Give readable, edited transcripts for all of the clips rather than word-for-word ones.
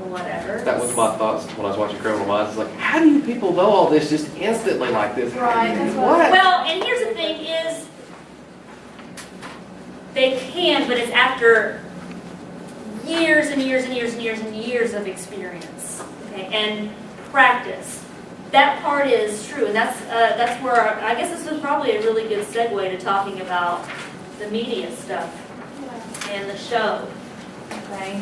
whatever. That was my thoughts when I was watching Criminal Minds. It's like, how do you people know all this just instantly like this? Right, that's What? Well, and here's the thing is, they can, but it's after years and years and years and years and years of experience, okay, and practice. That part is true, and that's where I guess this is probably a really good segue to talking about the media stuff and the show. Okay.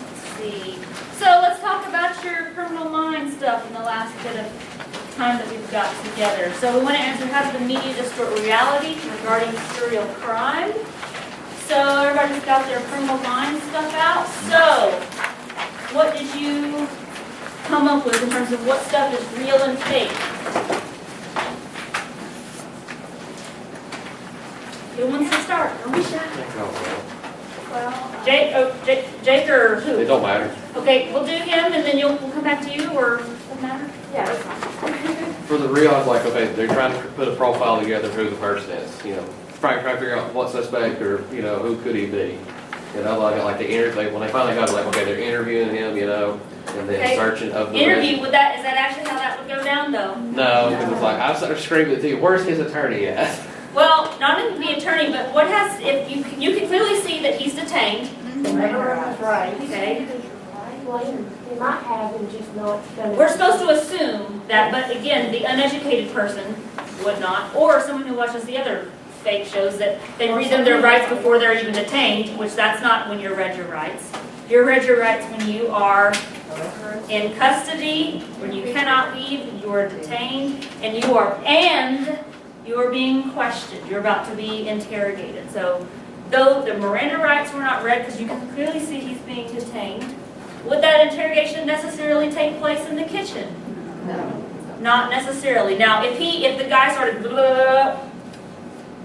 Let's see. So let's talk about your Criminal Minds stuff in the last bit of time that we've got together. So we want to answer, how does the media distort reality regarding serial crime? So everybody's got their Criminal Minds stuff out. So what did you come up with in terms of what stuff is real and fake? Who wants to start? Don't be shy. Well, Jake or who? It don't matter. Okay, we'll do him and then we'll come back to you, or doesn't matter? yeah, that's fine. For the real, I was like, okay, they're trying to put a profile together of who the person is. You know, trying to figure out what suspect or, you know, who could he be. You know, like the interview, when they finally got it, like, okay, they're interviewing him, you know, and then Okay. searching of the Interview, rest. is that actually how that would go down though? No, because it's like, I started screaming it to you, where's his attorney at? Well, not even the attorney, but what has, if you can clearly see that he's detained, Right. okay? They might have and just not gonna. We're supposed to assume that, but again, the uneducated person would not, or someone who watches the other fake shows that they read them their rights before they're even detained, which that's not when you're read your rights. You're read your rights when you are in custody, when you cannot leave, you are detained, and you are being questioned. You're about to be interrogated. So, though the Miranda rights were not read because you can clearly see he's being detained, would that interrogation necessarily take place in the kitchen? No. Not necessarily. Now, if the guy started blah, blah, blah,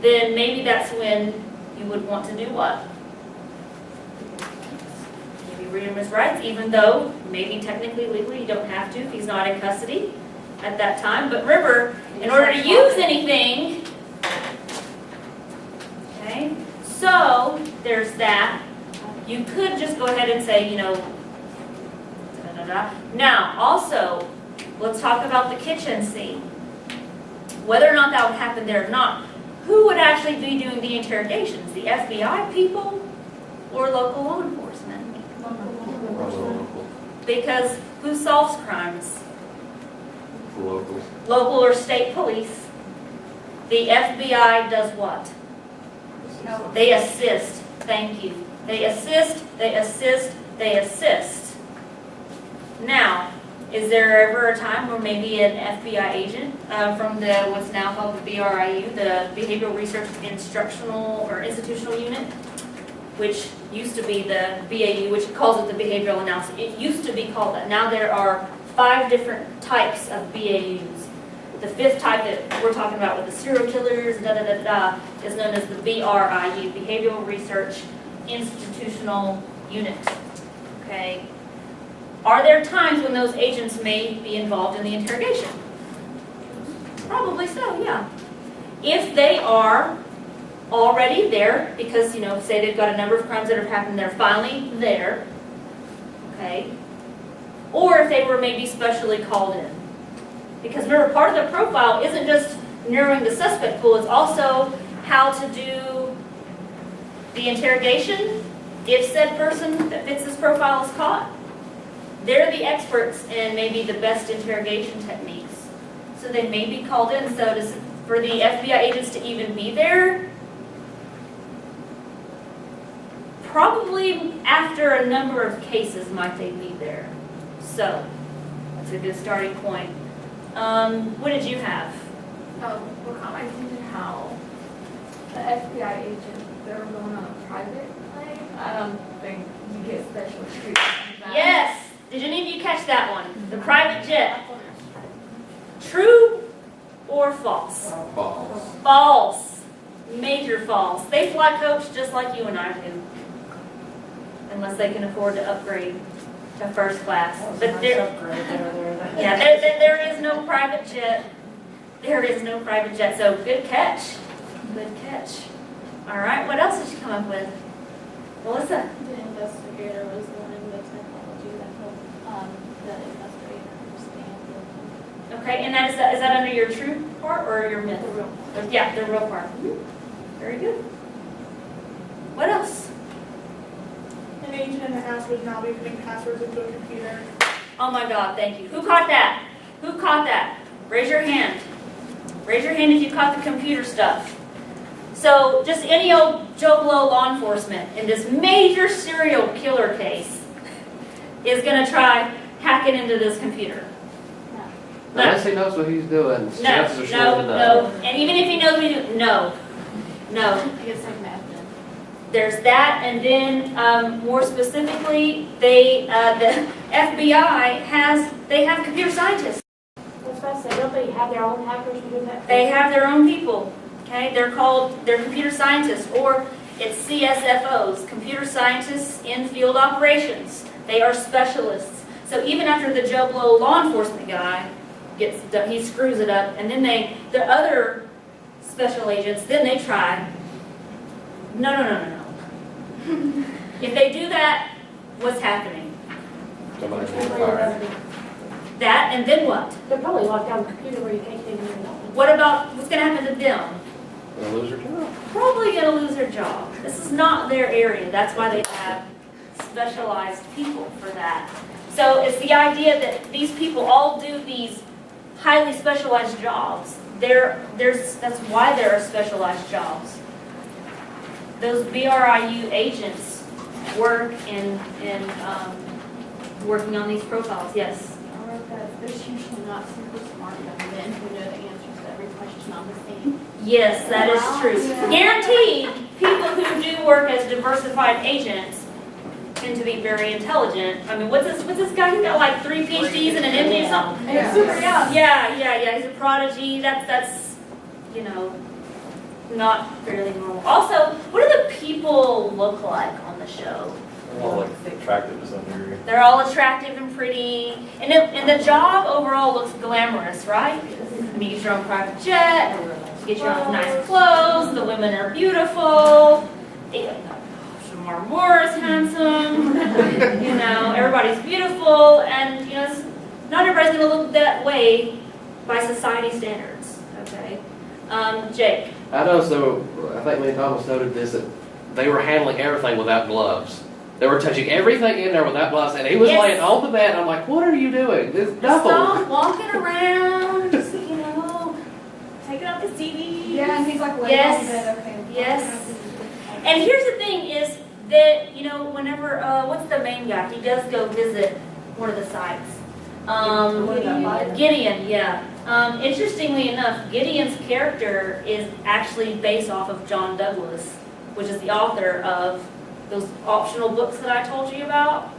then maybe that's when you would want to do what? Maybe read him his rights, even though maybe technically, legally, you don't have to if he's not in custody at that time. But remember, in order to use anything, okay, so there's that. You could just go ahead and say, you know, da-da-da. Now, also, let's talk about the kitchen scene. Whether or not that would happen there or not, who would actually be doing the interrogations? The FBI people or local law enforcement? Because who solves crimes? Locals. Local or state police. The FBI does what? They assist. Thank you. They assist, they assist, they assist. Now, is there ever a time where maybe an FBI agent from the what's now called the BRIU, the Behavioral Research Instructional or Institutional Unit, which used to be the BAU, which calls it the Behavioral Analysis. It used to be called that. Now there are 5 different types of BAUs. The 5th type that we're talking about with the serial killers, is known as the BRIU, Behavioral Research Institutional Unit. Okay. Are there times when those agents may be involved in the interrogation? Probably so, yeah. If they are already there, because, you know, say they've got a number of crimes that have happened, they're finally there, okay? Or if they were maybe specially called in. Because remember, part of the profile isn't just narrowing the suspect pool, it's also how to do the interrogation if said person that fits this profile is caught. They're the experts in maybe the best interrogation techniques. So they may be called in. So for the FBI agents to even be there, probably after a number of cases might they be there. So that's a good starting point. What did you have? We're commenting how the FBI agent, they're going on a private plane. I don't think you get special treatment. for that. Yes. Did any of you catch that one? The private jet. True or false? False. False. Major false. They fly coach just like you and I do. Unless they can afford to upgrade to first class. But there is no private jet. There is no private jet. So good catch. Good catch. All right. What else did you come up with? Melissa? The investigator was learning the technology that helped the investigator understand it. Okay, and is that under your true part or your myth? The real part. Yeah, the real part. Very good. What else? An agent in the house would now be putting passwords into a computer. Oh my God, thank you. Who caught that? Who caught that? Raise your hand. Raise your hand if you caught the computer stuff. So just any old Joe Blow law enforcement in this major serial killer case is going to try hacking into this computer. Unless he knows what he's doing, No, chances are no, slim to no. know. And even if he knows what he's doing, no. No. I guess like math then. There's that, and then more specifically, the FBI have computer scientists. That's what I said, don't they have their own hackers who do that? They have their own people, okay? They're computer scientists, or it's CSFOs, computer scientists in field operations. They are specialists. So even after the Joe Blow law enforcement guy gets done, he screws it up, and then the other special agents, then they try. No. If they do that, what's happening? Somebody's getting fired. That, and then what? They're probably locked down the computer where you can't get in there. What about, what's gonna happen to them? They'll lose their job. Probably gonna lose their job. This is not their area, that's why they have specialized people for that. So it's the idea that these people all do these highly specialized jobs. That's why there are specialized jobs. Those BRIU agents work in working on these profiles, yes. I wrote that there's usually not super smart young men who know the answers to every question on the scene. Yes, that is true. Yeah. Guaranteed, people who do work as diversified agents tend to be very intelligent. I mean, what's this guy? He got like 3 PhDs and an MD or something? And it's super young. Yeah, he's a prodigy. That's not fairly normal. Also, what do the people look like on the show? Well, like attractive to some degree. They're all attractive and pretty, and the job overall looks glamorous, right? I mean, you get your own private jet, you get your own nice clothes, the women are beautiful, Shamar Moore is handsome, everybody's beautiful, and not everybody's gonna look that way by society standards, okay? Jake. I know, so I think me and Thomas noted this, that they were handling everything without gloves. They were touching everything in there without gloves, and he was Yes. laying on the bed, and I'm like, what are you doing? There's nothing. Stop walking around, just, taking out the CD. Yeah, and he's like laying Yes. on bed, okay. Yes. And here's the thing is that, whenever, what's the main guy? He does go visit one of the sites. Gideon, yeah. Interestingly enough, Gideon's character is actually based off of John Douglas, which is the author of those optional books that I told you about.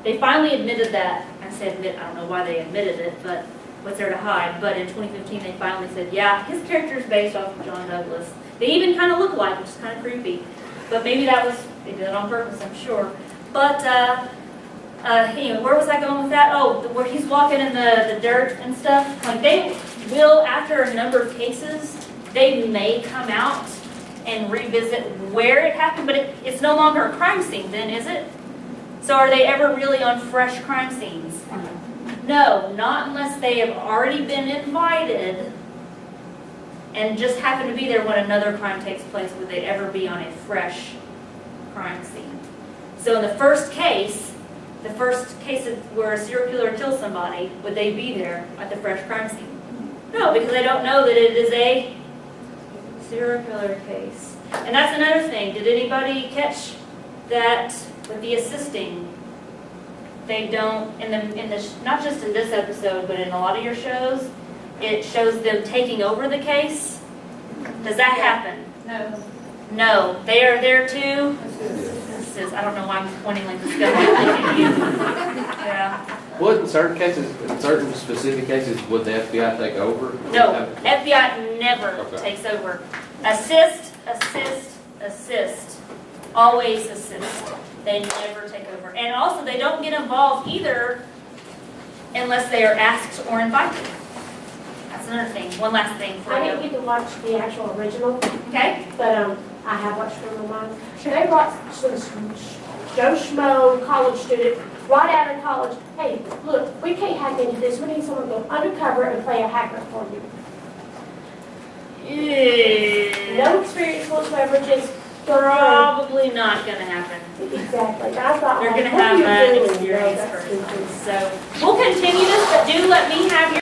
They finally admitted that. I say admit, I don't know why they admitted it, but what's there to hide? But in 2015, they finally said, yeah, his character is based off of John Douglas. They even kind of look alike, which is kind of creepy. But maybe they did it on purpose, I'm sure. But anyway, where was I going with that? Oh, where he's walking in the dirt and stuff. Like they will, after a number of cases, they may come out and revisit where it happened, but it's no longer a crime scene then, is it? So are they ever really on fresh crime scenes? No, not unless they have already been invited and just happen to be there when another crime takes place. Would they ever be on a fresh crime scene? So in the first case where a serial killer kills somebody, would they be there at the fresh crime scene? No, because they don't know that it is a serial killer case. And that's another thing. Did anybody catch that with the assisting? They don't, not just in this episode, but in a lot of your shows, it shows them taking over the case. Does that happen? No. No, they are there too. I don't know why I'm pointing like this. Yeah. Would in certain cases, in certain specific cases, would the FBI take over? No, FBI never Okay. takes over. Assist. Always assist. They never take over. And also, they don't get involved either unless they are asked or invited. That's another thing. One last thing for I didn't you. get to watch the actual original, Okay? but I have watched them on mine. They brought some Joe Schmo college student right out of college. Hey, look, we can't hack into this. We need someone to go undercover and play a hacker for you. No experience whatsoever, just Probably not gonna happen. exactly. And I thought, They're like, gonna what are have you that doing? experience No, that's first. stupid. So, we'll continue this, but do let me have your